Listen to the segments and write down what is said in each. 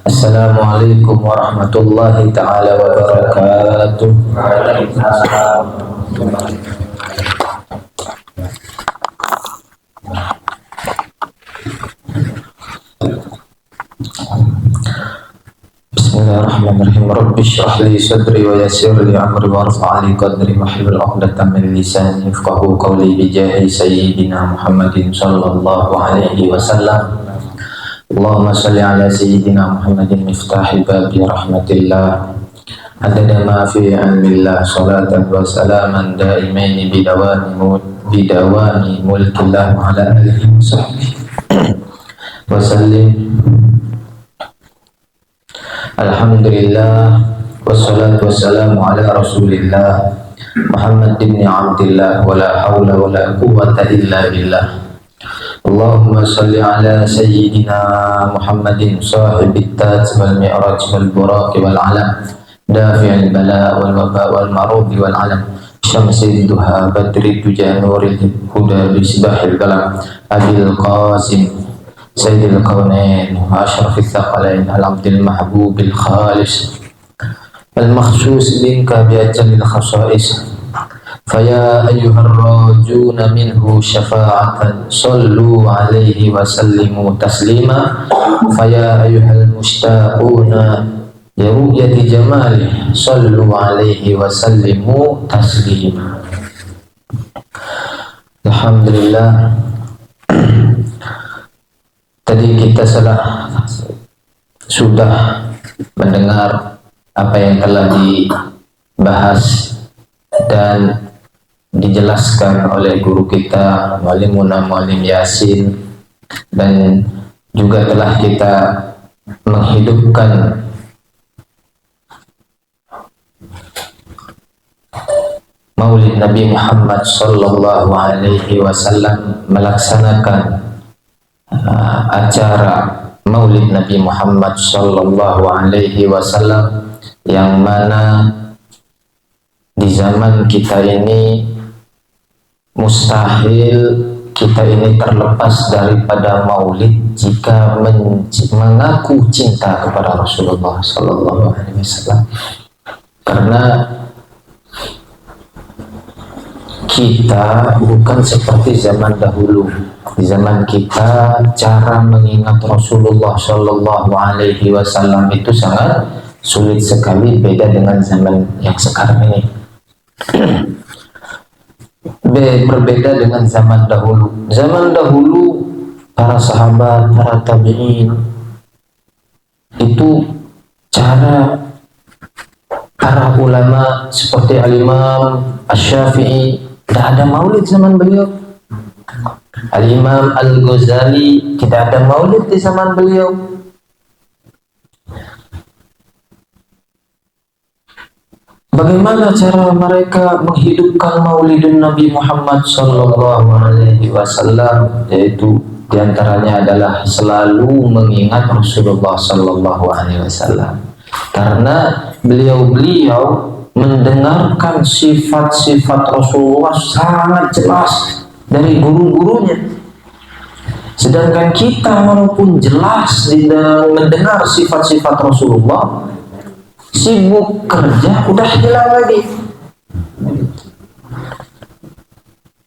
Assalamualaikum warahmatullahi ta'ala wabarakatuh. Bismillahirrahmanirrahim. Rabbi shrah li sadri wa yassir li amri warfa' li qadri wahlul 'uqdatam min lisani yafqahu qawli bi jahi sayyidina Muhammadin sallallahu alaihi wasallam. Allahumma salli ala sayyidina Muhammadin miftahil babi rahmatillah adada ma fi ilmillah salatan wa salaman daimaini bidawani mulkillah wa ala alihi wa sahbihi wa sallim. Alhamdulillah wassalatu wassalamu ala rasulillah Muhammad ibn Abdillah wa la hawla wa la quwwata illa billah. Allahumma salli ala sayyidina Muhammadin sahibit taj wal mi'raj wal buraq wal alam dafi'il bala wal waba wal marud wal alam syamsid duha badri tuja nuril huda bisbahil kalam abil qasim sayyidil qawnain wa ashrafil thaqalain al-abdil mahbubil khalis al-makhsus minka bi'ajamil khasais. Faya ayyuhar rajuna minhu syafa'atan sallu alaihi wa sallimu taslima. Faya ayyuhal musta'una ya ru'yati jamali sallu alaihi wa sallimu taslima. Alhamdulillah, tadi kita sudah mendengar apa yang telah dibahas dan dijelaskan oleh guru kita Mu'alim Yasin, dan juga telah kita menghidupkan Maulid Nabi Muhammad sallallahu alaihi wasallam, melaksanakan acara Maulid Nabi Muhammad sallallahu alaihi wasallam, yang mana di zaman kita ini mustahil kita ini terlepas daripada maulid jika mengaku cinta kepada Rasulullah sallallahu alaihi wasallam. Karena kita bukan seperti zaman dahulu. Di zaman kita, cara mengingat Rasulullah sallallahu alaihi wasallam itu sangat sulit sekali, beda dengan zaman yang sekarang ini. Berbeda dengan zaman dahulu. Zaman dahulu para sahabat, para tabi'in, itu cara para ulama seperti Al-Imam Asy-Syafi'i, tidak ada maulid zaman beliau. Al-Imam Al-Ghazali, tidak ada maulid di zaman beliau. Bagaimana cara mereka menghidupkan Maulidun Nabi Muhammad sallallahu alaihi wasallam? Yaitu diantaranya adalah selalu mengingat Rasulullah sallallahu alaihi wasallam, karena beliau mendengarkan sifat-sifat Rasulullah sangat jelas dari guru-gurunya. Sedangkan kita walaupun jelas mendengar sifat-sifat Rasulullah, sibuk kerja udah hilang lagi.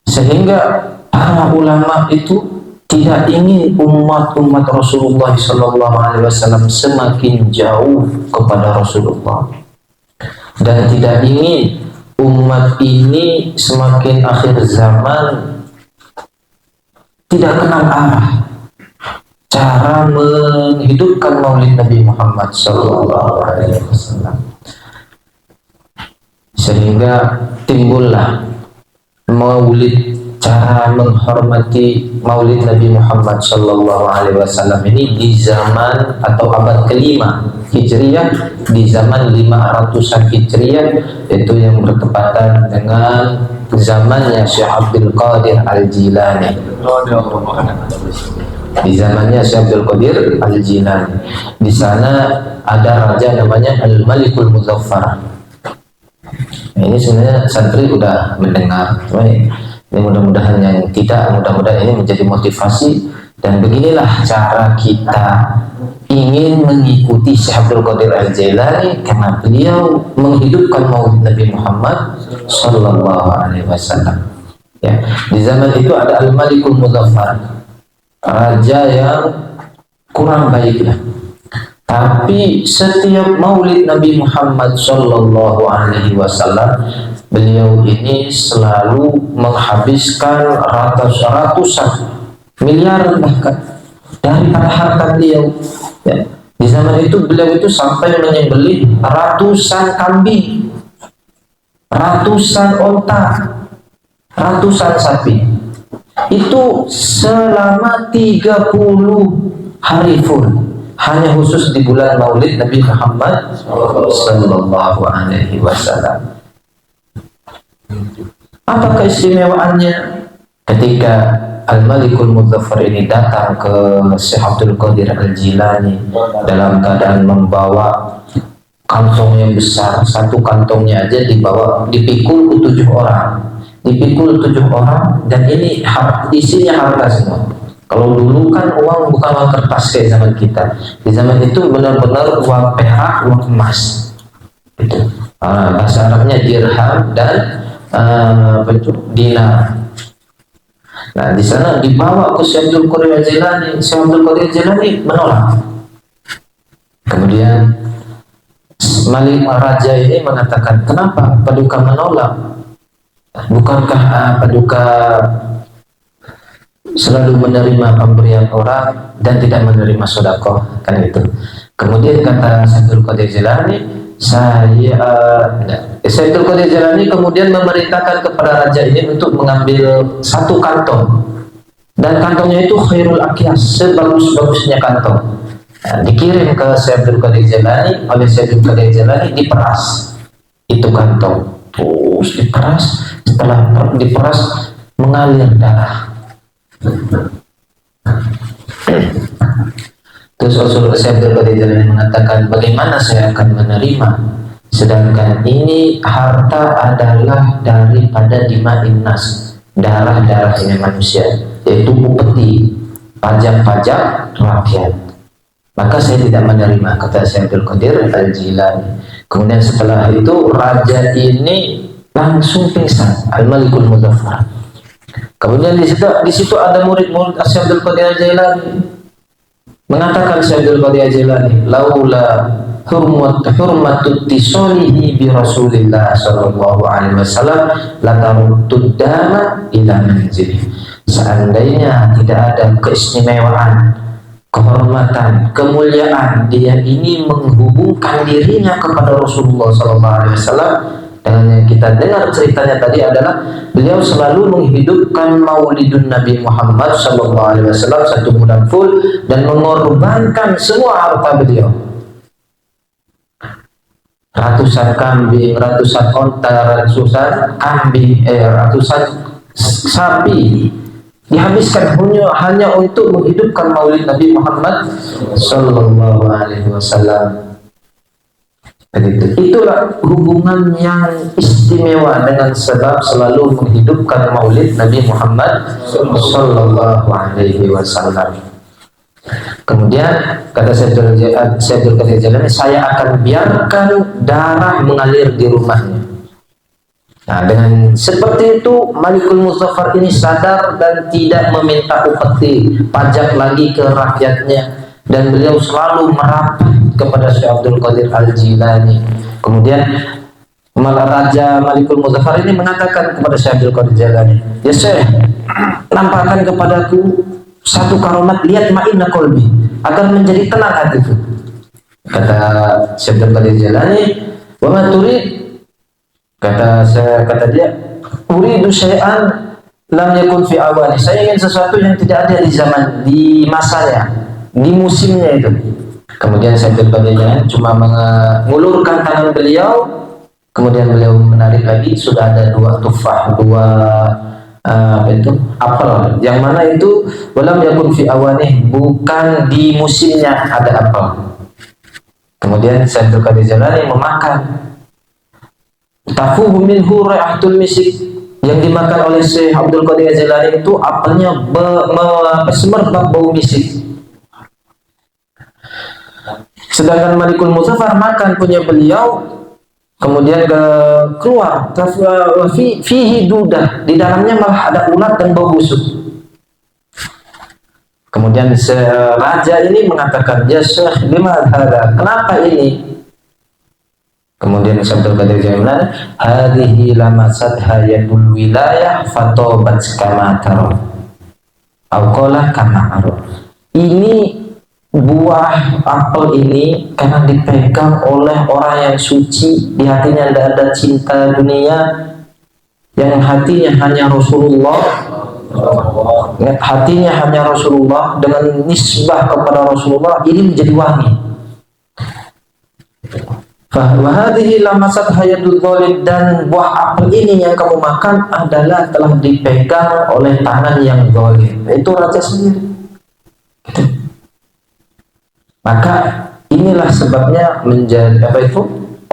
Sehingga para ulama itu tidak ingin umat Rasulullah sallallahu alaihi wasallam semakin jauh kepada Rasulullah, dan tidak ingin umat ini semakin akhir zaman tidak kenal arah cara menghidupkan Maulid Nabi Muhammad sallallahu alaihi wasallam. Sehingga timbullah Maulid, cara menghormati Maulid Nabi Muhammad sallallahu alaihi wasallam ini di zaman atau abad kelima Hijriyah, di zaman 500-an Hijriyah, itu yang bertepatan dengan zamannya Syekh Abdul Qadir Al-Jilani. Di zamannya Syekh Abdul Qadir Al-Jilani, di sana ada raja namanya Al-Malikul Muzaffar. Ini sebenarnya santri udah mendengar, ini mudah-mudahan yang tidak, mudah-mudahan ini menjadi motivasi. Dan beginilah cara kita ingin mengikuti Syekh Abdul Qadir Al-Jailani karena beliau menghidupkan maulid Nabi Muhammad Sallallahu Alaihi Wasallam. Ya, di zaman itu ada Al-Malikul Muzaffar, raja yang kurang baik lah. Tapi setiap maulid Nabi Muhammad Sallallahu Alaihi Wasallam, beliau ini selalu menghabiskan ratusan miliar bahkan daripada harta beliau. Ya. Di zaman itu beliau itu sampai menyembelih ratusan kambing, ratusan onta, ratusan sapi. Itu selama 30 hari full, hanya khusus di bulan Maulid Nabi Muhammad Sallallahu Alaihi Wasallam. Apa keistimewaannya? Ketika Al-Malikul Muzaffar ini datang ke Syekh Abdul Qadir Al-Jilani dalam keadaan membawa kantong yang besar, satu kantongnya aja dipikul 7 orang, dan ini isinya harta semua. Kalau dulu kan uang bukan uang kertas kayak zaman kita, di zaman itu benar-benar uang perak, uang emas. Itu bahasa Arabnya dirham dan dinar. Nah, di sana dibawa ke Syekh Abdul Qadir Al-Jilani. Syekh Abdul Qadir Al-Jilani menolak. Kemudian Malik Raja ini mengatakan, kenapa Paduka menolak? Bukankah Paduka selalu menerima pemberian orang dan tidak menerima sedekah? Kan itu. Kemudian kata Syekh Abdul Qadir Al-Jilani, Syekh Abdul Qadir Al-Jilani kemudian memerintahkan kepada raja ini untuk mengambil satu kantong, dan kantongnya itu khairul akyas, sebagus-bagusnya kantong. Nah, dikirim ke Syekh Abdul Qadir Al-Jilani, oleh Syekh Abdul Qadir Al-Jilani diperas itu kantong, terus diperas. Setelah diperas mengalir darah. Terus Rasulullah Syekh Abdul Qadir Al-Jilani mengatakan, bagaimana saya akan menerima, sedangkan ini harta adalah daripada dima'in nas, darah-darahnya manusia, yaitu upeti, pajak-pajak rakyat. Maka saya tidak menerima, kata Syekh Abdul Qadir Al-Jilani. Kemudian setelah itu raja ini langsung pingsan, Al-Malikul Muzaffar. Kemudian di situ ada murid-murid Syekh Abdul Qadir Al-Jilani. Mengatakan Syekh Abdul Qadir Al-Jilani, laula hurmatut tisolihi bi Rasulillah sallallahu alaihi wasallam la tarudtud dama ila manzili. Seandainya tidak ada keistimewaan, kehormatan, kemuliaan dia ini menghubungkan dirinya kepada Rasulullah sallallahu alaihi wasallam. Dengan yang kita dengar ceritanya tadi adalah beliau selalu menghidupkan maulidun Nabi Muhammad SAW 1 bulan full dan mengorbankan semua harta beliau. Ratusan kambing, ratusan onta, ratusan kambing, ratusan sapi dihabiskan hanya untuk menghidupkan maulid Nabi Muhammad SAW. Itulah hubungan yang istimewa dengan sebab selalu menghidupkan maulid Nabi Muhammad Sallallahu Alaihi Wasallam. Kemudian kata Syekh Abdul Qadir Al-Jilani, saya akan biarkan darah mengalir di rumahnya. Nah, dengan seperti itu Malikul Muzaffar ini sadar dan tidak meminta upeti pajak lagi ke rakyatnya, dan beliau selalu merapat kepada Syekh Abdul Qadir Al-Jilani. Kemudian Raja Malikul Muzaffar ini mengatakan kepada Syekh Abdul Qadir Al-Jilani, ya Syekh, nampakkan kepadaku satu karamat, lihat ma'inna qalbi, agar menjadi tenang hatiku. Kata Syekh Abdul Qadir Al-Jilani, wa ma turid? Kata dia, uridu syai'an lam yakun fi awani. Saya ingin sesuatu yang tidak ada di masanya, di musimnya itu. Kemudian Syekh Abdul Qadir Al-Jilani cuma mengulurkan tangan beliau, kemudian beliau menarik lagi, sudah ada 2 tufah, 2 apel, yang mana itu walam yakun fi awani, bukan di musimnya ada apel. Kemudian Syekh Abdul Qadir Al-Jilani memakan, tafuhu minhu raihatul misik, yang dimakan oleh Syekh Abdul Qadir Al-Jilani itu apelnya semerbak bau misik. Sedangkan Malikul Muzaffar makan punya beliau, kemudian keluar fihi dudah, di dalamnya malah ada ulat dan bau busuk. Kemudian raja ini mengatakan, ya Syekh, lima hadza, kenapa ini? Kemudian Syekh Abdul Qadir Jailani, hadhihi lamasat hayatul wilayah fatobat kama taro, au qala kama aro. Ini buah apel ini karena dipegang oleh orang yang suci, di hatinya tidak ada cinta dunia, yang hatinya hanya Rasulullah, hatinya hanya Rasulullah, dengan nisbah kepada Rasulullah ini menjadi wangi. Wahadihi lamasat hayatul zalim, dan buah apel ini yang kamu makan adalah telah dipegang oleh tangan yang zalim, itu raja sendiri. Gitu. Maka inilah sebabnya menjadi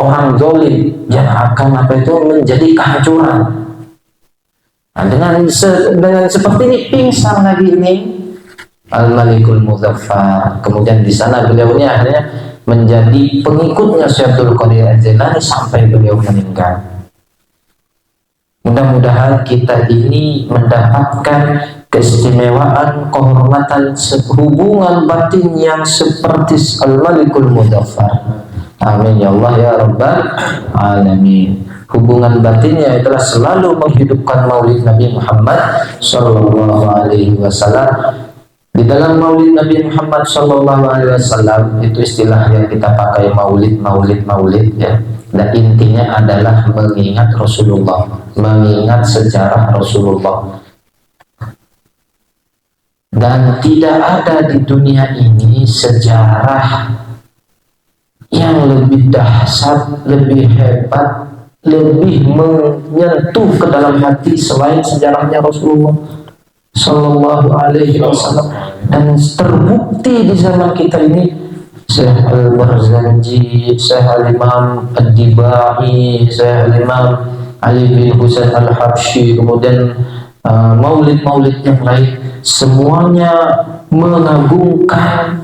orang zalim yang akan menjadi kehancuran. Nah, dengan seperti ini pingsan lagi ini Al-Malikul Muzaffar. Kemudian di sana beliau ini akhirnya menjadi pengikutnya Syekh Abdul Qadir Jailani sampai beliau meninggal. Mudah-mudahan kita ini mendapatkan keistimewaan, kehormatan, hubungan batin yang seperti Al-Malikul Muzaffar. Amin ya Allah ya Rabbal Alamin. Hubungan batinnya itulah selalu menghidupkan maulid Nabi Muhammad Sallallahu Alaihi Wasallam. Di dalam maulid Nabi Muhammad Sallallahu Alaihi Wasallam itu istilah yang kita pakai maulid ya. Dan intinya adalah mengingat Rasulullah, mengingat sejarah Rasulullah. Dan tidak ada di dunia ini sejarah yang lebih dahsyat, lebih hebat, lebih menyentuh ke dalam hati selain sejarahnya Rasulullah Sallallahu Alaihi Wasallam. Dan terbukti di zaman kita ini, Syekh Al-Barzanji, Syekh Al-Imam Ad-Dibai, Syekh Al-Imam Ali bin Husain Al-Habsyi, kemudian maulid-maulid yang lain, semuanya mengagungkan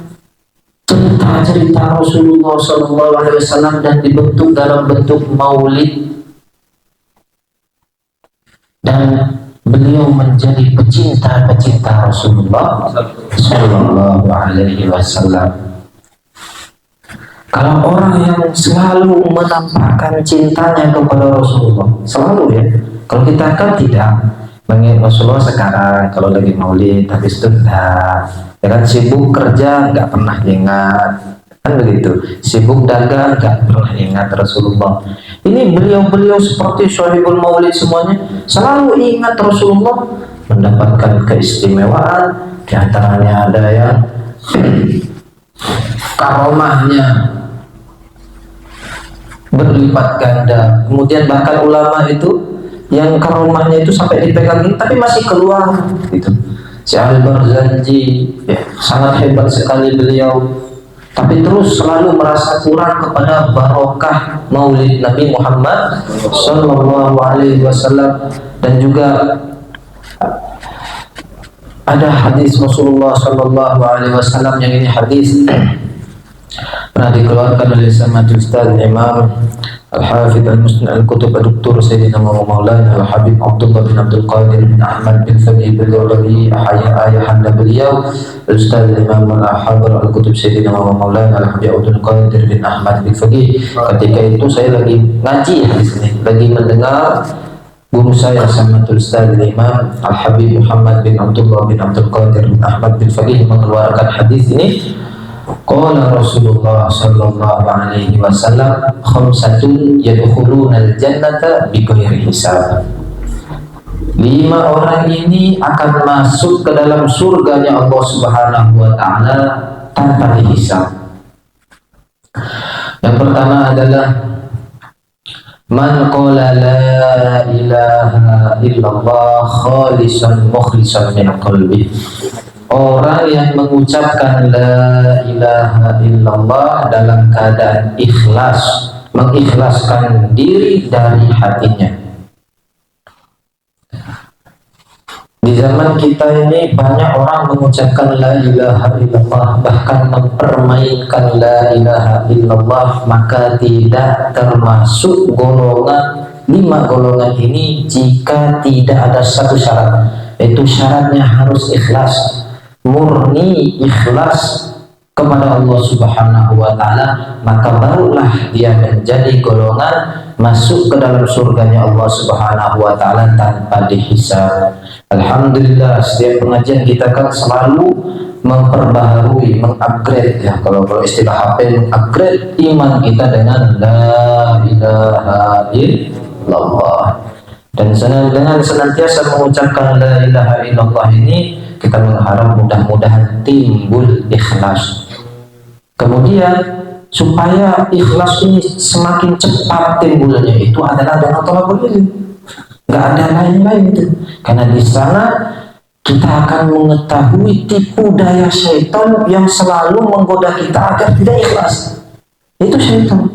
cerita-cerita Rasulullah SAW dan dibentuk dalam bentuk maulid, dan beliau menjadi pecinta Rasulullah SAW. Kalau orang yang selalu menampakkan cintanya kepada Rasulullah, selalu ya. Kalau kita kan tidak mengingat Rasulullah sekarang, kalau lagi maulid, tapi itu tidak. Ya kan, sibuk kerja nggak pernah ingat, kan begitu. Sibuk dagang nggak pernah ingat Rasulullah. Ini beliau-beliau seperti Syahibul Maulid semuanya selalu ingat Rasulullah, mendapatkan keistimewaan. Di antaranya ada yang karomahnya berlipat ganda. Kemudian bahkan ulama itu yang karomahnya itu sampai dipegang tapi masih keluar gitu. Syekh Al-Barzanji ya, sangat hebat sekali beliau, tapi terus selalu merasa kurang kepada barokah maulid Nabi Muhammad Sallallahu Alaihi Wasallam. Dan juga ada hadis Rasulullah Sallallahu Alaihi Wasallam yang ini hadis pernah dikeluarkan oleh Sama'ul Ustaz Imam Al-Hafidh Al-Musnad Al-Kutub Dr. Sayyidina Maulana Al-Habib Abdullah bin Abdul Qadir bin Ahmad bin Fadhi Bidulari ayah-ayah beliau Ustaz Imam Al-Habib Al-Kutub Sayyidina Maulana Al-Habib Abdul Qadir bin Ahmad bin Fadhi. Ketika itu saya lagi ngaji hadis ini, lagi mendengar guru saya Sama'ul Ustaz Imam Al-Habib Muhammad bin Abdullah bin Abdul Qadir bin Ahmad bin Fadhi mengeluarkan hadis ini. Qala Rasulullah Sallallahu Alaihi Wasallam, khamsatun yadkhuluna al-jannata bighairi hisab. 5 orang ini akan masuk ke dalam surganya Allah Subhanahu wa Ta'ala tanpa dihisab. Yang pertama adalah man qala la ilaha illallah khalisan mukhlisan min qalbi. Orang yang mengucapkan la ilaha illallah dalam keadaan ikhlas, mengikhlaskan diri dari hatinya. Di zaman kita ini banyak orang mengucapkan la ilaha illallah, bahkan mempermainkan la ilaha illallah, maka tidak termasuk golongan 5 golongan ini jika tidak ada satu syarat, yaitu syaratnya harus ikhlas, murni ikhlas kepada Allah Subhanahu wa Ta'ala, maka barulah dia menjadi golongan masuk ke dalam surganya Allah Subhanahu wa Ta'ala tanpa dihisab. Alhamdulillah, setiap pengajian kita kan selalu memperbaharui, mengupgrade ya, kalau istilah HP, mengupgrade iman kita dengan la ilaha illallah. Dan dengan senantiasa mengucapkan la ilaha illallah ini, kita mengharap mudah-mudahan timbul ikhlas. Kemudian supaya ikhlas ini semakin cepat timbulnya itu adalah dengan thalabul ilm. Nggak ada lain-lain itu. Karena di sana kita akan mengetahui tipu daya syaitan yang selalu menggoda kita agar tidak ikhlas. Itu syaitan.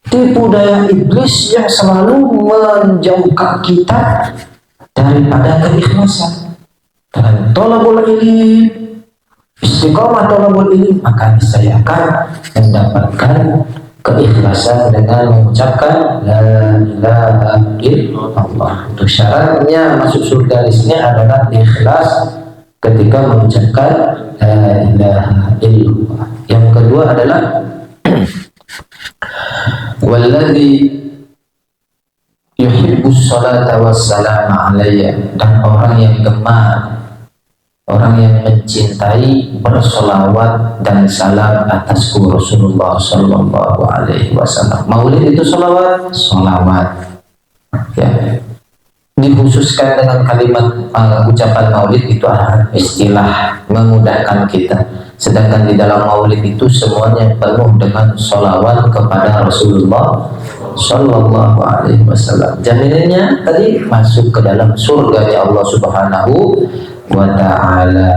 Tipu daya iblis yang selalu menjauhkan kita daripada keikhlasan. Dengan thalabul ilm, istiqomah thalabul ilm, maka saya akan mendapatkan keikhlasan dengan mengucapkan la ilaha illallah. Untuk syaratnya masuk surga di sini adalah ikhlas ketika mengucapkan la ilaha illallah. Yang kedua adalah walladzi yuhibbus salata wassalama alayya, dan orang yang gemar, orang yang mencintai bersolawat dan salam atasku Rasulullah Sallallahu Alaihi Wasallam. Maulid itu solawat, ya. Dikhususkan dengan kalimat ucapan maulid itu adalah istilah memudahkan kita. Sedangkan di dalam maulid itu semuanya penuh dengan solawat kepada Rasulullah Sallallahu Alaihi Wasallam. Jaminannya tadi masuk ke dalam surga ya Allah Subhanahu wa Ta'ala.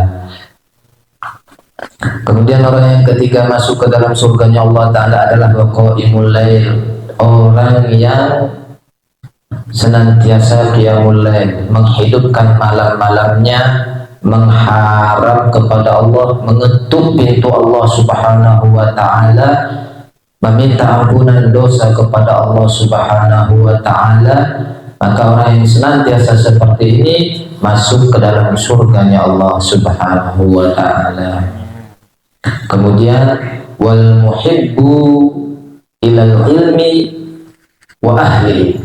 Kemudian orang yang ketiga masuk ke dalam surganya Allah Ta'ala adalah waqaimul lail, orang yang senantiasa qiyamul lail, menghidupkan malam-malamnya, mengharap kepada Allah, mengetuk pintu Allah Subhanahu wa Ta'ala, meminta ampunan dosa kepada Allah Subhanahu wa Ta'ala. Maka orang yang senantiasa seperti ini masuk ke dalam surganya Allah Subhanahu wa Ta'ala. Kemudian wal muhibbu ilal ilmi wa ahli.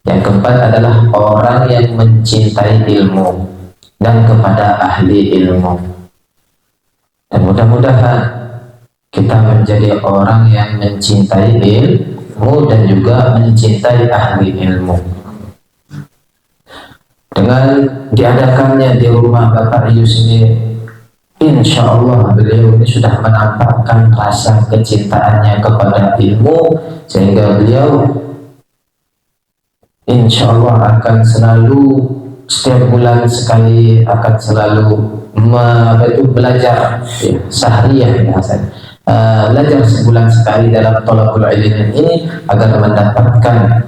Yang keempat adalah orang yang mencintai ilmu dan kepada ahli ilmu. Dan mudah-mudahan kita menjadi orang yang mencintai ilmu dan juga mencintai ahli ilmu. Dengan diadakannya di rumah Bapak Yus ini, insya Allah beliau ini sudah menampakkan rasa kecintaannya kepada ilmu, sehingga beliau insya Allah akan selalu setiap bulan sekali akan selalu belajar ya, sahriyah ya, belajar sebulan sekali dalam thalabul ilm ini agar mendapatkan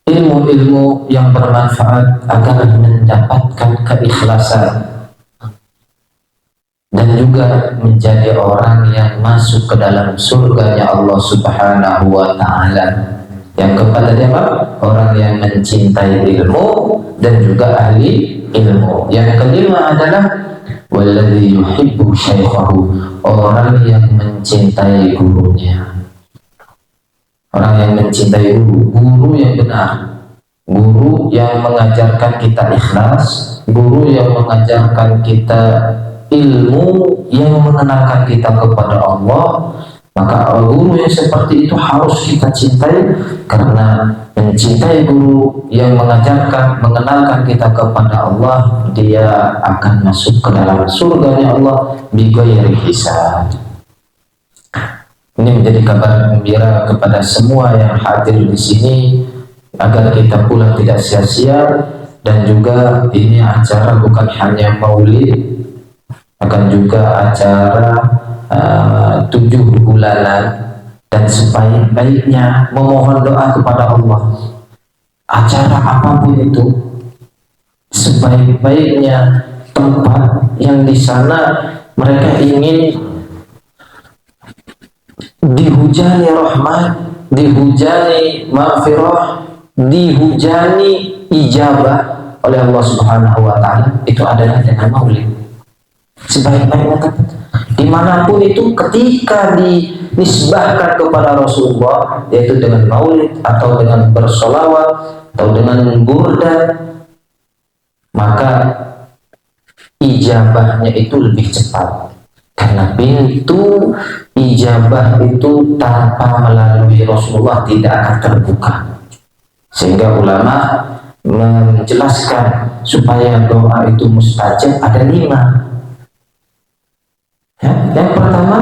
ilmu-ilmu yang bermanfaat, agar mendapatkan keikhlasan dan juga menjadi orang yang masuk ke dalam surganya Allah Subhanahu wa Ta'ala. Yang keempat tadi apa? Orang yang mencintai ilmu dan juga ahli ilmu. Yang kelima adalah walladzi yuhibbu syaikhahu, orang yang mencintai gurunya. Orang yang mencintai guru yang benar, guru yang mengajarkan kita ikhlas, guru yang mengajarkan kita ilmu, yang mengenalkan kita kepada Allah. Maka guru yang seperti itu harus kita cintai, karena mencintai guru yang mengajarkan, mengenalkan kita kepada Allah, dia akan masuk ke dalam surganya Allah bighairi hisab. Ini menjadi kabar gembira kepada semua yang hadir di sini, agar kita pulang tidak sia-sia. Dan juga ini acara bukan hanya maulid, akan juga acara 7 bulanan, dan sebaik-baiknya memohon doa kepada Allah. Acara apapun itu, sebaik-baiknya tempat yang di sana mereka ingin dihujani rahmat, dihujani maghfirah, dihujani ijabah oleh Allah Subhanahu wa taala, itu adalah dengan maulid. Sebaik-baiknya tempat dimanapun itu ketika dinisbahkan kepada Rasulullah, yaitu dengan maulid atau dengan bersolawat atau dengan burda, maka ijabahnya itu lebih cepat, karena pintu ijabah itu tanpa melalui Rasulullah tidak akan terbuka. Sehingga ulama menjelaskan supaya doa itu mustajab ada 5. Yang pertama,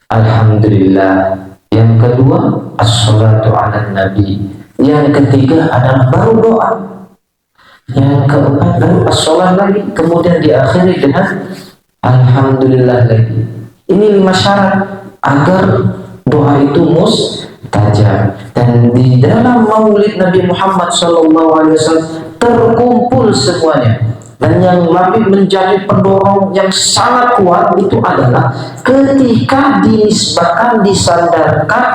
alhamdulillah. Yang kedua, as-salatu ala nabi. Yang ketiga adalah baru doa. Yang keempat baru as-salat lagi, kemudian diakhiri dengan alhamdulillah lagi. Ini 5 syarat agar doa itu mustajab. Dan di dalam maulid Nabi Muhammad SAW terkumpul semuanya. Dan yang lebih menjadi pendorong yang sangat kuat itu adalah ketika dinisbahkan, disandarkan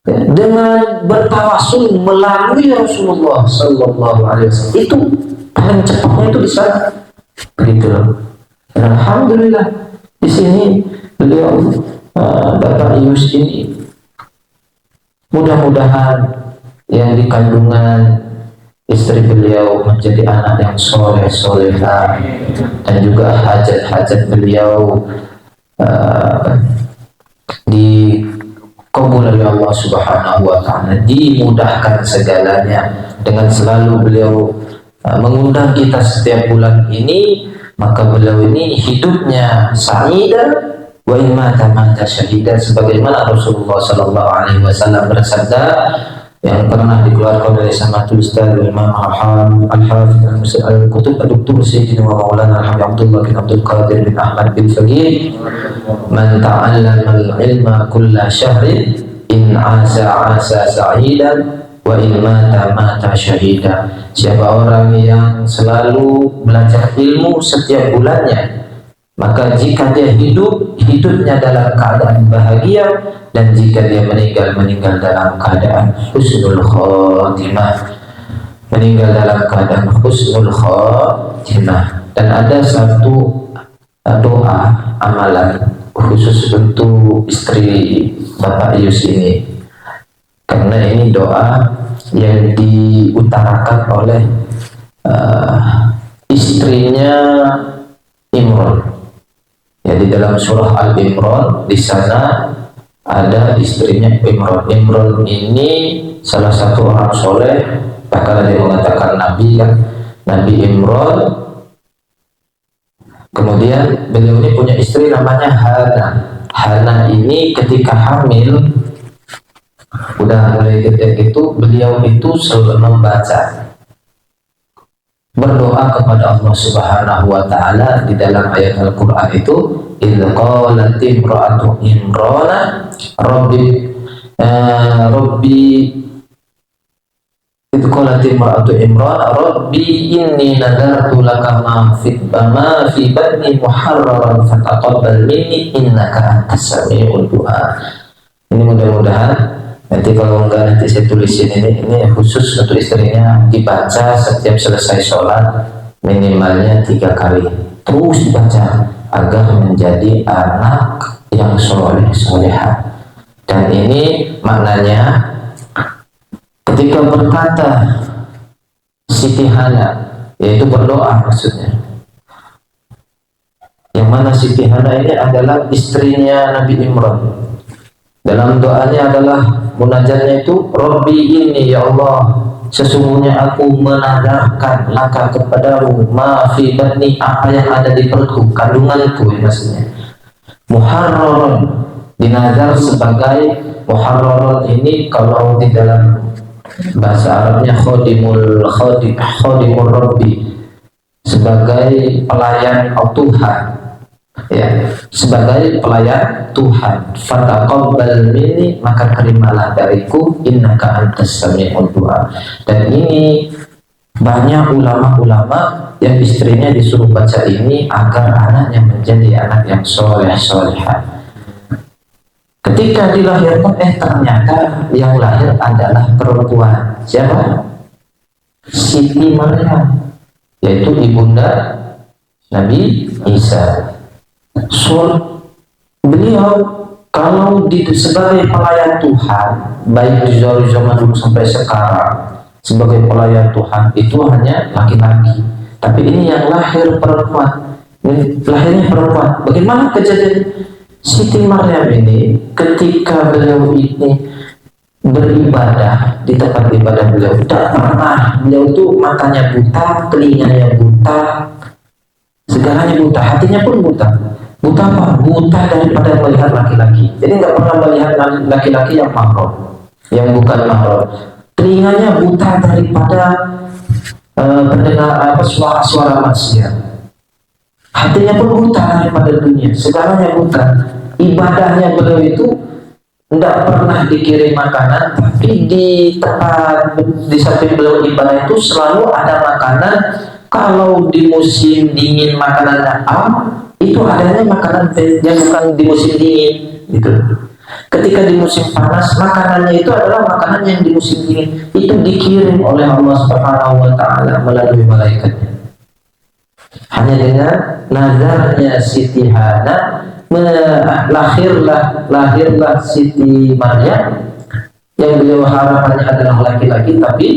dengan bertawasul melalui Rasulullah Sallallahu Alaihi Wasallam, itu paling cepatnya itu di sana. Begitu loh. Alhamdulillah di sini beliau Bapak Yus ini mudah-mudahan yang di kandungan istri beliau menjadi anak yang soleh solehah, dan juga hajat-hajat beliau dikabul oleh Allah Subhanahu wa taala, dimudahkan segalanya dengan selalu beliau mengundang kita setiap bulan ini. Maka beliau ini hidupnya sa'idah wa in mata mata syahidah, sebagaimana Rasulullah sallallahu alaihi wasallam bersabda yang pernah dikeluarkan oleh Samatul Ustaz Imam Al-Hafidh Al-Kutub Dr. Sayyidina wa Maulana Abdullah bin Abdul Qadir bin Ahmad bin Faqih, man ta'allama al-ilma kulla syahrin in asa sa'idan wa in mata mata syahida. Siapa orang yang selalu belajar ilmu setiap bulannya, maka jika dia hidupnya dalam keadaan bahagia, dan jika dia meninggal dalam keadaan husnul khotimah, meninggal dalam keadaan husnul khotimah. Dan ada satu doa amalan khusus untuk istri Bapak Yus ini, karena ini doa yang diutarakan oleh istrinya Imran. Ya, di dalam surah Al-Imran di sana ada istrinya Imran. Imran ini salah satu orang soleh, bahkan dia mengatakan Nabi kan, Nabi Imran. Kemudian beliau ini punya istri namanya Hana. Hana ini ketika hamil, udah mulai gede itu, beliau itu selalu membaca, berdoa kepada Allah Subhanahu wa taala di dalam ayat Al-Qur'an itu, idz qalat imra'atu imrana rabbi idz qalat imra'atu imrana rabbi inni nadartu laka ma fi batni muharraran fataqabbal minni innaka antas samiul du'a. Ini mudah-mudahan nanti kalau enggak nanti saya tulisin ini khusus untuk istrinya, dibaca setiap selesai sholat minimalnya 3 kali, terus dibaca agar menjadi anak yang soleh solehah. Dan ini maknanya ketika berkata Siti Hana, yaitu berdoa maksudnya, yang mana Siti Hana ini adalah istrinya Nabi Imran. Dalam doanya adalah munajatnya itu, Rabbi ini ya Allah, sesungguhnya aku menadarkan laka kepadamu ma fi batni, apa yang ada di perutku, kandunganku maksudnya. Muharraran dinazar sebagai muharraran ini kalau di dalam bahasa Arabnya khodimul Rabbi, sebagai pelayan Tuhan. Ya, sebagai pelayan Tuhan. Fataqabbal minni, maka terimalah dariku, innaka antas samiul du'a. Dan ini Banyak ulama-ulama yang istrinya disuruh baca ini agar anaknya menjadi anak yang soleh solehah. Ketika dilahirkan, ternyata yang lahir adalah perempuan. Siapa? Siti Maryam, yaitu ibunda Nabi Isa. Beliau kalau sebagai pelayan Tuhan, baik di zaman dulu sampai sekarang, sebagai pelayan Tuhan itu hanya laki-laki. Tapi ini yang lahir perempuan, ini lahirnya perempuan. Bagaimana kejadian Siti Maryam ini ketika beliau ini beribadah di tempat ibadah beliau, tidak pernah, beliau itu matanya buta, telinganya buta, segalanya buta, hatinya pun buta. Buta apa? Buta daripada melihat laki-laki. Jadi nggak pernah melihat laki-laki yang mahram, yang bukan mahram. Telinganya buta daripada mendengar suara-suara maksiat. Hatinya pun buta daripada dunia, segalanya buta. Ibadahnya beliau itu tidak pernah dikirim makanan, tapi di tempat di samping beliau ibadah itu selalu ada makanan. Kalau di musim dingin makanannya itu adanya makanan yang bukan di musim dingin gitu. Ketika di musim panas, makanannya itu adalah makanan yang di musim dingin. Itu dikirim oleh Allah Subhanahu wa Ta'ala melalui malaikatnya. Hanya dengan nazarnya Siti Hana, lahirlah Siti Maryam yang beliau harapannya adalah laki-laki tapi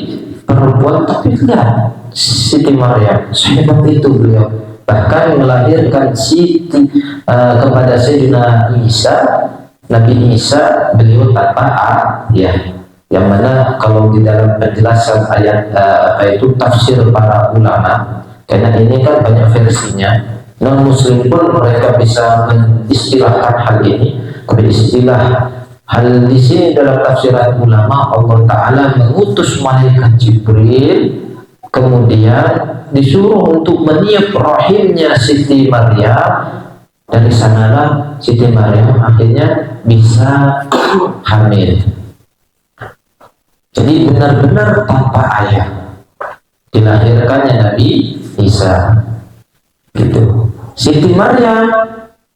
perempuan, tapi tidak. Siti Maryam sehebat itu beliau, bahkan melahirkan kepada Sayyidina Isa, Nabi Isa, beliau tanpa ayah. Yang mana kalau di dalam penjelasan ayat itu tafsir para ulama, karena ini kan banyak versinya, non-muslim pun mereka bisa mengistilahkan hal ini. Tapi istilah hal di sini dalam tafsiran ulama, Allah Ta'ala mengutus malaikat Jibril, kemudian disuruh untuk meniup rahimnya Siti Maryam. Dari sanalah Siti Maryam akhirnya bisa hamil. Jadi benar-benar tanpa ayah dilahirkannya Nabi Isa. Gitu. Siti Maryam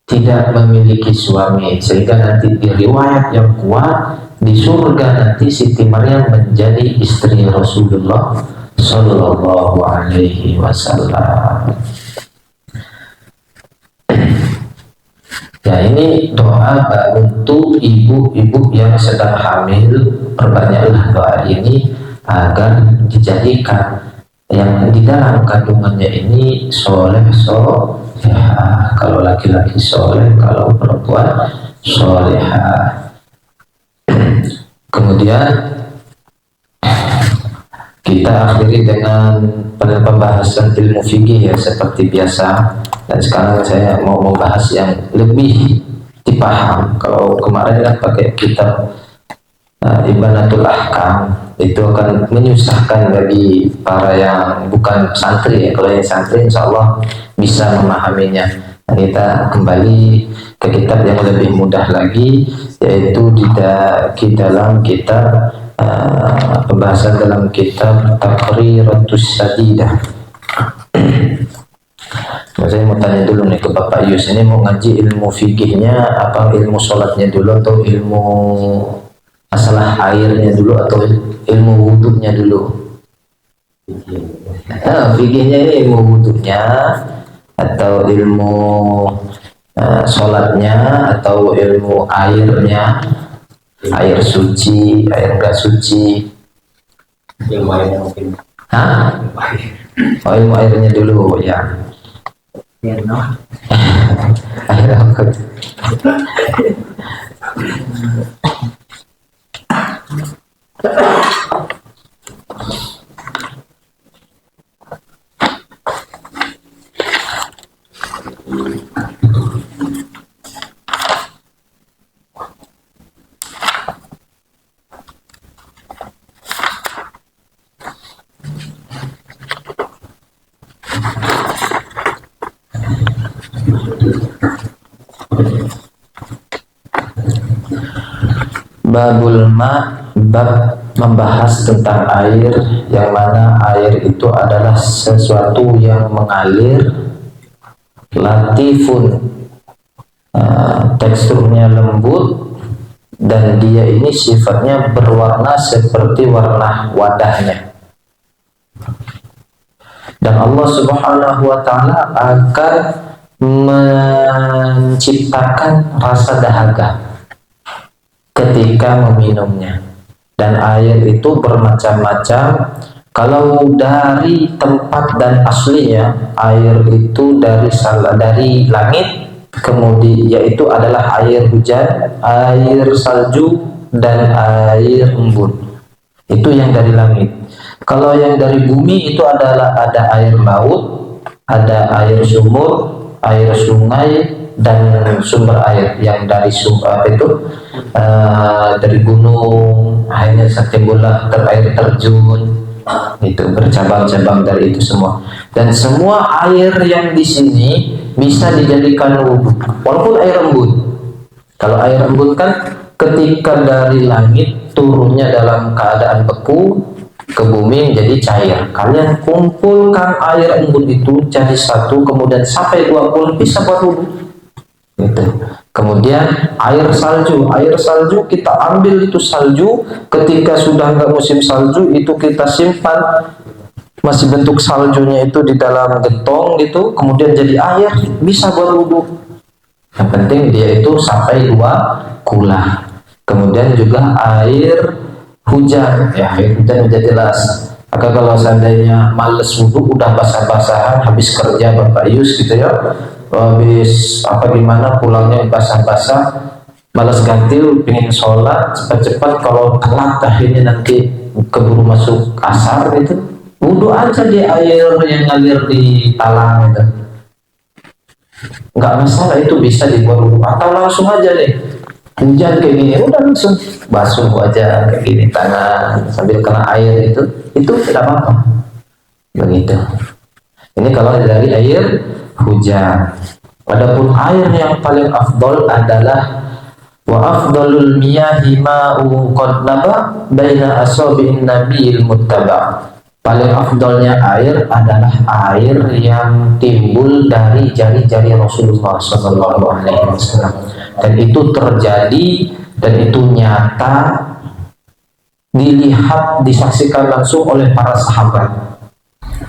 tidak memiliki suami, sehingga nanti di riwayat yang kuat di surga nanti Siti Maryam menjadi istri Rasulullah Sallallahu Alaihi Wasallam. Ya, ini doa untuk ibu-ibu yang sedang hamil. Perbanyaklah doa ini agar dijadikan yang di dalam kandungannya ini soleh solehah. Kalau laki-laki soleh, kalau perempuan solehah. Kemudian kita akhiri dengan pembahasan ilmu fikih ya, seperti biasa. Dan sekarang saya mau membahas yang lebih dipaham. Kalau kemarin kan pakai kitab Ibanatul Ahkam, itu akan menyusahkan bagi para yang bukan santri ya. Kalau yang santri insya Allah bisa memahaminya. Nah, kita kembali ke kitab yang lebih mudah lagi, yaitu di dalam kitab pembahasan dalam kitab Taqriratus Sadidah. Nah, saya mau tanya dulu nih ke Bapak Yus, ini mau ngaji ilmu fikihnya apa ilmu sholatnya dulu, atau ilmu masalah airnya dulu, atau ilmu wudhunya dulu? Fikihnya ini ilmu wudhunya, atau ilmu sholatnya, atau ilmu airnya, air suci, air enggak suci? Ilmu airnya mungkin. Ilmu airnya dulu ya. Air apa? Babul ma, bab membahas tentang air, yang mana air itu adalah sesuatu yang mengalir, latifun, teksturnya lembut, dan dia ini sifatnya berwarna seperti warna wadahnya. Dan Allah Subhanahu wa Ta'ala akan menciptakan rasa dahaga ketika meminumnya. Dan air itu bermacam-macam. Kalau dari tempat dan aslinya, air itu dari langit, kemudian yaitu adalah air hujan, air salju, dan air embun. Itu yang dari langit. Kalau yang dari bumi itu adalah ada air laut, ada air sumur, air sungai, dan sumber air yang dari dari gunung, akhirnya timbullah air terjun, itu bercabang-cabang dari itu semua. Dan semua air yang di sini bisa dijadikan wudhu, walaupun air embun. Kalau air embun kan ketika dari langit turunnya dalam keadaan beku ke bumi menjadi cair. Kalian kumpulkan air embun itu jadi satu, kemudian sampai 20 bisa buat wudhu. Gitu. Kemudian air salju kita ambil itu salju, ketika sudah nggak musim salju itu kita simpan masih bentuk saljunya itu di dalam gentong gitu, kemudian jadi air, bisa buat wudhu. Yang penting dia itu sampai 2 kula. Kemudian juga air hujan, ya air hujan udah jelas. Maka kalau seandainya males wudhu, udah basah-basahan habis kerja Bapak Yus gitu ya, habis gimana pulangnya basah-basah, males ganti, pengen sholat cepat-cepat, kalau telat akhirnya nanti keburu masuk asar gitu, wudhu aja di air yang ngalir di talang gitu, nggak masalah, itu bisa dibuat wudhu. Atau langsung aja deh, hujan kayak gini, udah langsung basuh aja kayak gini tangan sambil kena air, itu tidak apa-apa. Begitu. Ini kalau dari air hujan. Adapun air yang paling afdol adalah wa afdalul miyahi ma'u qad naba baina asabi'in nabiyil muttaba. Paling afdolnya air adalah air yang timbul dari jari-jari Rasulullah sallallahu alaihi wasallam. Dan itu terjadi, dan itu nyata, dilihat, disaksikan langsung oleh para sahabat.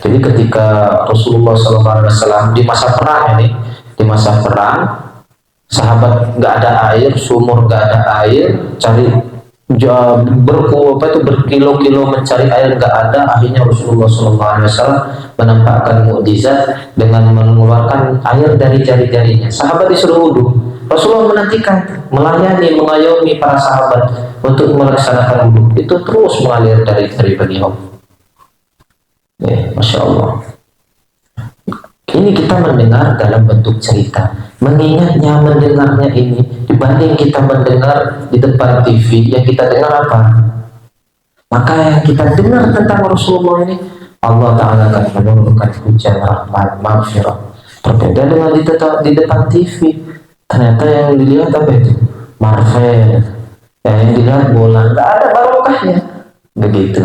Jadi ketika Rasulullah SAW di masa perang ini, di masa perang, sahabat nggak ada air, sumur nggak ada air, cari berkilo-kilo mencari air nggak ada. Akhirnya Rasulullah SAW menampakkan mukjizat dengan mengeluarkan air dari jari-jarinya. Sahabat disuruh wudhu. Rasulullah menantikan, melayani, mengayomi para sahabat untuk melaksanakan wudhu. Itu terus mengalir dari beliau. Masya Allah. Ini kita mendengar dalam bentuk cerita. Mengingatnya, mendengarnya ini dibanding kita mendengar di depan TV, yang kita dengar apa? Maka yang kita dengar tentang Rasulullah ini, Allah Ta'ala akan menurunkan hujan rahmat, maghfirah. Berbeda dengan di depan TV. Ternyata yang dilihat apa itu? Marvel. Yang dilihat bola. Nggak ada barokahnya. Begitu.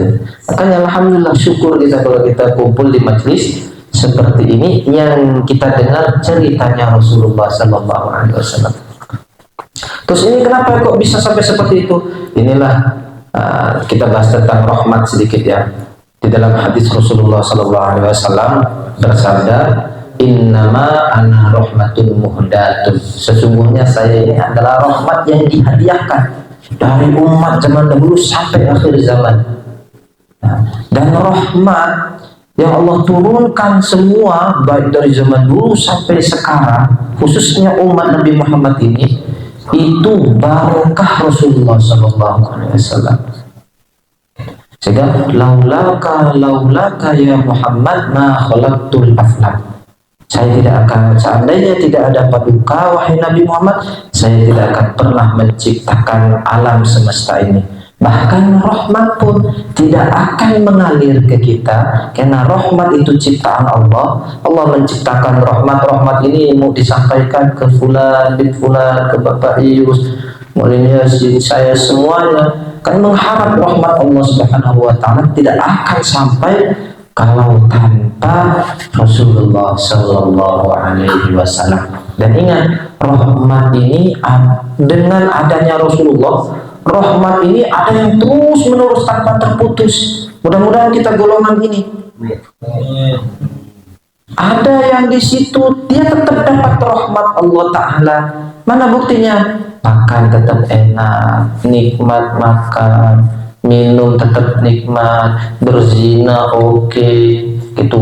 Makanya alhamdulillah, syukur kita kalau kita kumpul di majelis seperti ini yang kita dengar ceritanya Rasulullah Sallallahu Alaihi Wasallam. Terus ini kenapa kok bisa sampai seperti itu? Inilah kita bahas tentang rahmat sedikit ya. Di dalam hadis Rasulullah Sallallahu Alaihi Wasallam bersabda, innama ana rahmatun muhdatun. Sesungguhnya saya ini adalah rahmat yang dihadiahkan dari umat zaman dahulu sampai akhir zaman. Dan rahmat yang Allah turunkan semua, baik dari zaman dulu sampai sekarang, khususnya umat Nabi Muhammad ini, itu barakah Rasulullah SAW. Sehingga laulaka ya Muhammad ma khalaqtul aflak. Saya tidak akan, seandainya tidak ada paduka wahai Nabi Muhammad, saya tidak akan pernah menciptakan alam semesta ini. Bahkan rahmat pun tidak akan mengalir ke kita, karena rahmat itu ciptaan Allah. Allah menciptakan rahmat. Rahmat ini mau disampaikan ke fulan bin fulan, ke Bapak Ius, Maulinya saya, semuanya kan mengharap rahmat Allah Subhanahu wa taala tidak akan sampai kalau tanpa Rasulullah Sallallahu Alaihi Wasallam. Dan ingat, rahmat ini dengan adanya Rasulullah, rahmat ini ada yang terus menerus tanpa terputus. Mudah-mudahan kita golongan ini. Ada yang di situ dia tetap dapat rahmat Allah Ta'ala. Mana buktinya? Makan tetap enak, nikmat makan, minum tetap nikmat, berzina oke, gitu.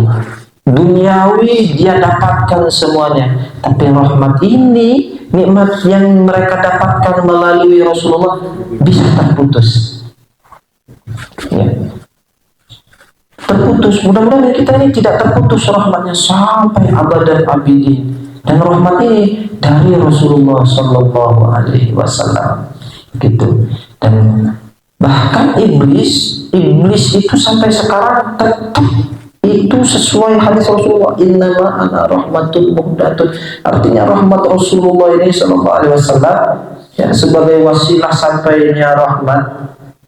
Duniawi dia dapatkan semuanya, tapi rahmat ini, nikmat yang mereka dapatkan melalui Rasulullah bisa terputus. Ya. Terputus. Mudah-mudahan kita ini tidak terputus rahmatnya sampai abad dan abidin. Dan rahmat ini dari Rasulullah Sallallahu Alaihi Wasallam, gitu. Dan bahkan iblis itu sampai sekarang tetap itu sesuai hadis Rasulullah, innama ana rahmatul muhdatun. Artinya rahmat Rasulullah ini Sallallahu Alaihi Wasallam ya, sebagai wasilah sampainya rahmat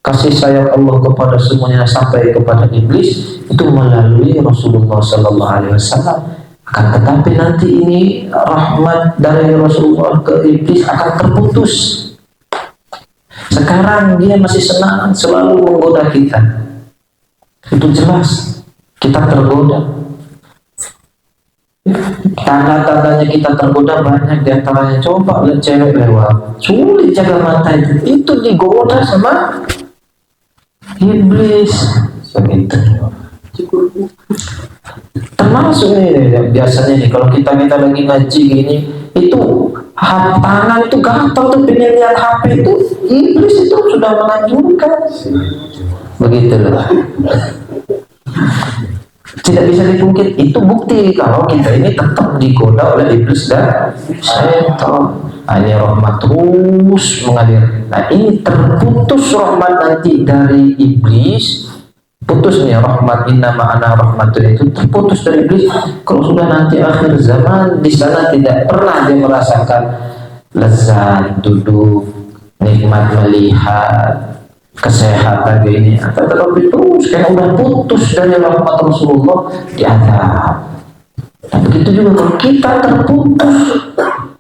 kasih sayang Allah kepada semuanya sampai kepada iblis itu melalui Rasulullah Sallallahu Alaihi Wasallam. Akan tetapi nanti ini rahmat dari Rasulullah ke iblis akan terputus. Sekarang dia masih senang selalu menggoda kita. Itu jelas kita tergoda. Tanda-tandanya kita tergoda banyak, diantaranya coba lihat cewek lewat, sulit jaga mata itu digoda sama iblis begitu. Termasuk nih biasanya nih kalau kita lagi ngaji gini, itu tangan itu gatal tuh pengen lihat HP, itu iblis itu sudah menganjurkan begitu loh. Tidak bisa dipungkiri, itu bukti kalau kita ini tetap digoda oleh iblis dan syaitan. Ini rahmat terus mengalir. Nah ini terputus rahmat nanti dari iblis, putusnya rahmat innama ana rahmatun itu terputus dari iblis. Kalau sudah nanti akhir zaman, di sana tidak pernah dia merasakan lezat duduk, nikmat melihat, kesehatan ini, tetapi terus karena udah putus dari rahmat Rasulullah diadab. Nah begitu juga kalau kita terputus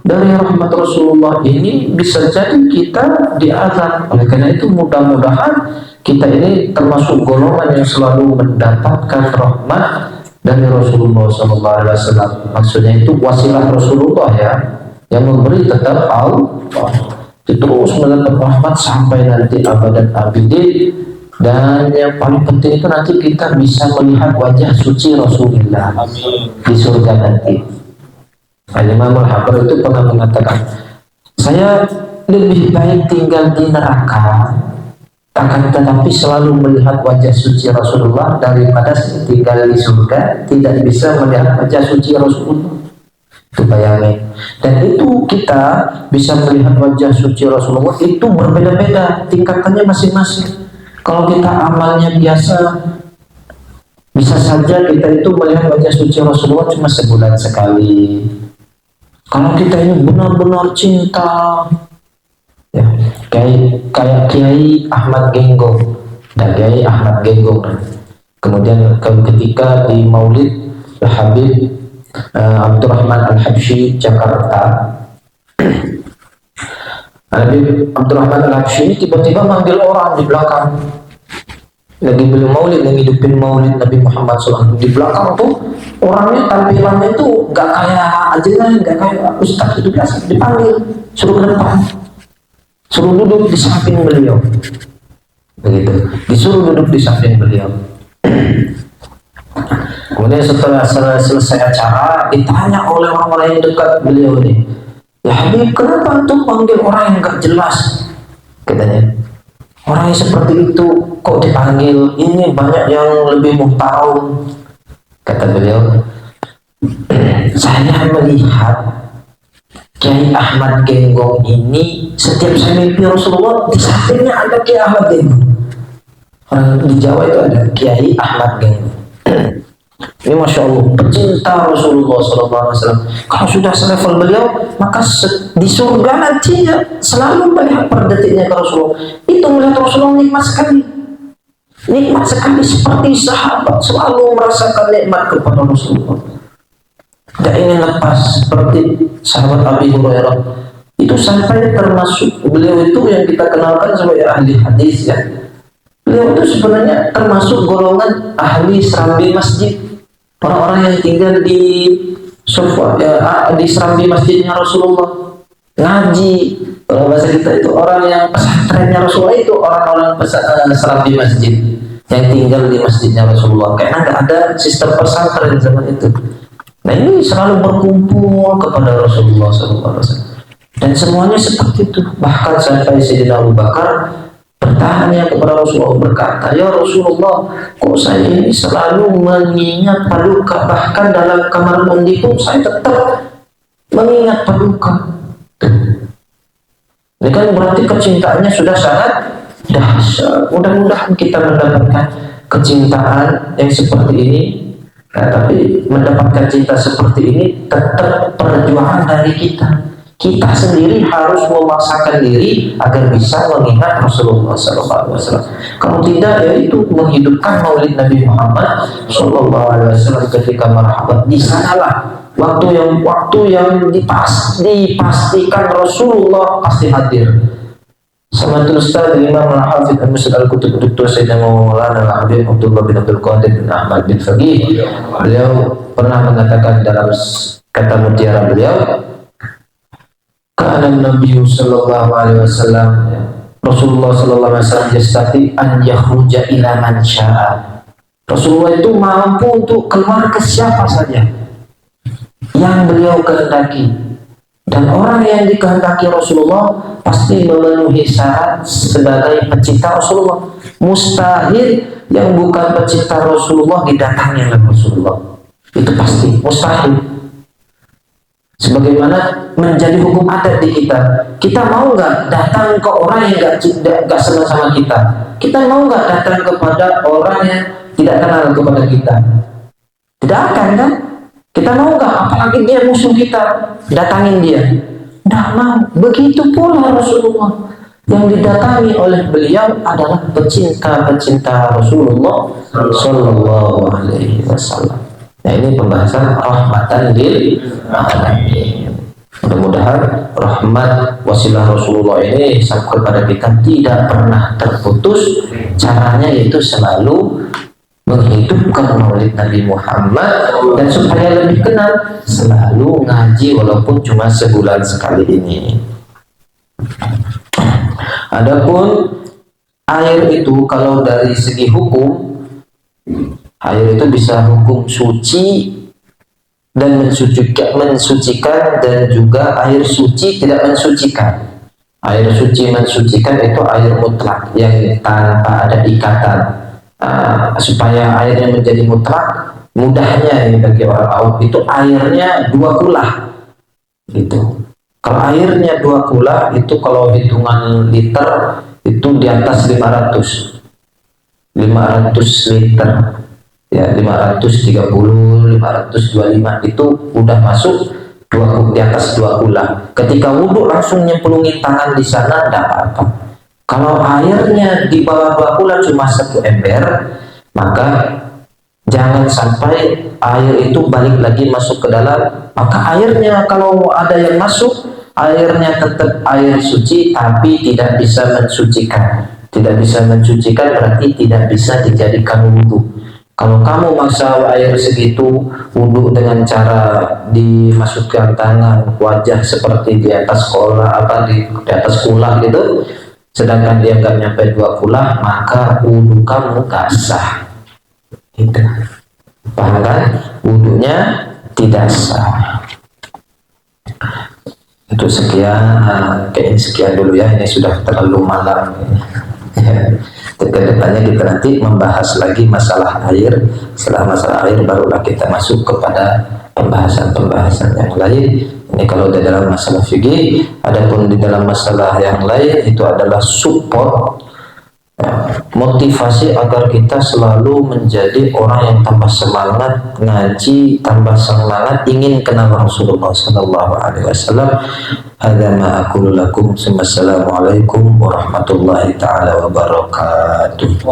dari rahmat Rasulullah ini, bisa jadi kita diazab. Oleh karena itu mudah-mudahan kita ini termasuk golongan yang selalu mendapatkan rahmat dari Rasulullah SAW. Maksudnya itu wasilah Rasulullah ya, yang memberi tetap Allah, terus mendapat rahmat sampai nanti abad dan abidin. Dan yang paling penting itu nanti kita bisa melihat wajah suci Rasulullah di surga nanti. Imam Al-Habar itu pernah mengatakan, saya lebih baik tinggal di neraka akan tetapi selalu melihat wajah suci Rasulullah daripada tinggal di surga tidak bisa melihat wajah suci Rasulullah. Itu bayangin. Dan itu kita bisa melihat wajah suci Rasulullah itu berbeda-beda tingkatannya masing-masing. Kalau kita amalnya biasa, bisa saja kita itu melihat wajah suci Rasulullah cuma sebulan sekali. Kalau kita ini benar-benar cinta, ya, kayak Kiai Ahmad Genggong dan Kiai Ahmad Genggong. Kemudian ketika di Maulid Habib Abdurrahman Al-Habsyi Jakarta, Habib Abdurrahman Al-Habsyi tiba-tiba manggil orang di belakang. Lagi beli maulid, lagi hidupin maulid Nabi Muhammad SAW. Di belakang tuh orangnya tampilannya itu gak kayak ajaran, gak kayak ustaz, itu biasa. Dipanggil, suruh ke depan, suruh duduk di samping beliau, begitu. Disuruh duduk di samping beliau. Kemudian setelah selesai acara, ditanya oleh orang-orang yang dekat beliau ini, ya Habib, kenapa tuh panggil orang yang gak jelas? Katanya, orang yang seperti itu kok dipanggil? Ini banyak yang lebih muhtaram. Kata beliau, saya melihat Kiai Ahmad Genggong ini setiap saya mimpi Rasulullah di sampingnya ada Kiai Ahmad Genggong. Orang di Jawa itu ada Kiai Ahmad Genggong. Ini Masya Allah pecinta Rasulullah SAW. Kalau sudah selevel beliau, maka di surga nantinya selalu melihat per detiknya ke Rasulullah. Itu melihat Rasulullah nikmat sekali. Nikmat sekali seperti sahabat selalu merasakan nikmat kepada Rasulullah. Tidak ingin lepas seperti sahabat Abi Hurairah. Itu sampai termasuk beliau itu yang kita kenalkan sebagai ahli hadis ya. Beliau itu sebenarnya termasuk golongan ahli serambi masjid. Orang-orang yang tinggal di sofa ya, di serambi masjidnya Rasulullah ngaji. Kalau bahasa kita itu orang yang pesantrennya Rasulullah itu orang-orang serambi masjid yang tinggal di masjidnya Rasulullah. Karena nggak ada sistem pesantren zaman itu. Nah ini selalu berkumpul kepada Rasulullah SAW. Dan semuanya seperti itu. Bahkan sampai Sayyidina Abu Bakar bertanya kepada Rasulullah, berkata, ya Rasulullah, kok saya ini selalu mengingat paduka, bahkan dalam kamar mandi pun saya tetap mengingat paduka. Ini kan berarti kecintaannya sudah sangat dahsyat. Mudah-mudahan kita mendapatkan kecintaan yang seperti ini. Nah, tapi mendapatkan cinta seperti ini tetap perjuangan dari kita. Kita sendiri harus memaksakan diri agar bisa mengingat Rasulullah SAW. Kalau tidak, yaitu menghidupkan Maulid Nabi Muhammad SAW ketika marhaban. Di sanalah waktu yang dipastikan Rasulullah pasti hadir. Sama Ustaz Imam Al-Hafidh Al-Musad Al-Kutub Dr. Sayyidina Maulana Al-Habib Abdullah bin Abdul Qadir bin Ahmad bin Faqih. Beliau pernah mengatakan dalam kata mutiara beliau, Kana Nabi sallallahu alaihi wasallam, Rasulullah sallallahu alaihi wasallam yastati an yakhruja ila man syaa. Rasulullah itu mampu untuk keluar ke siapa saja yang beliau kehendaki. Dan orang yang dikehendaki Rasulullah pasti memenuhi syarat sebagai pecinta Rasulullah. Mustahil yang bukan pecinta Rasulullah didatangi oleh Rasulullah. Itu pasti mustahil. Sebagaimana menjadi hukum adat di kita. Kita mau nggak datang ke orang yang nggak senang sama kita? Kita mau nggak datang kepada orang yang tidak kenal kepada kita? Tidak akan kan? Kita mau nggak? Apalagi dia musuh kita, datangin dia. Tidak mau. Begitu pula Rasulullah. Yang didatangi oleh beliau adalah pecinta-pecinta Rasulullah Sallallahu Alaihi Wasallam. Nah ini pembahasan rahmatan lil alamin. Mudah-mudahan rahmat wasilah Rasulullah ini sampai kepada kita tidak pernah terputus. Caranya yaitu selalu menghidupkan Maulid Nabi Muhammad, dan supaya lebih kenal selalu ngaji walaupun cuma sebulan sekali ini. Adapun air itu kalau dari segi hukum, air itu bisa hukum suci dan mensucikan dan juga air suci tidak mensucikan. Air suci mensucikan itu air mutlak yang tanpa ada ikatan. Supaya airnya menjadi mutlak, mudahnya ini bagi orang awam itu airnya 2 kula gitu. Kalau airnya 2 kula itu kalau hitungan liter itu di atas 500 liter ya, 530 525 itu udah masuk di atas 2 kula. Ketika wudhu langsung nyemplungin tangan di sana tidak apa-apa. Kalau airnya di bawah 2 kula cuma 1 ember, maka jangan sampai air itu balik lagi masuk ke dalam. Maka airnya kalau ada yang masuk, airnya tetap air suci tapi tidak bisa mensucikan. Tidak bisa mensucikan berarti tidak bisa dijadikan wudhu. Kalau kamu maksa air segitu wudhu dengan cara dimasukkan tangan, wajah seperti di atas di atas kula gitu, sedangkan dia nggak nyampe 2 kula, maka wudhu kamu gak sah. Itu paham kan? Wudhunya tidak sah. Itu kayaknya sekian dulu ya, ini sudah terlalu malam. Kedepannya kita nanti membahas lagi masalah air. Setelah masalah air barulah kita masuk kepada pembahasan yang lain. Ini kalau di dalam masalah fikih. Adapun di dalam masalah yang lain itu adalah support, motivasi agar kita selalu menjadi orang yang tambah semangat ngaji, tambah semangat ingin kenal Rasulullah Sallallahu Alaihi Wasallam. Hadza ma aqulu lakum. Assalamualaikum warahmatullahi taala wabarakatuh.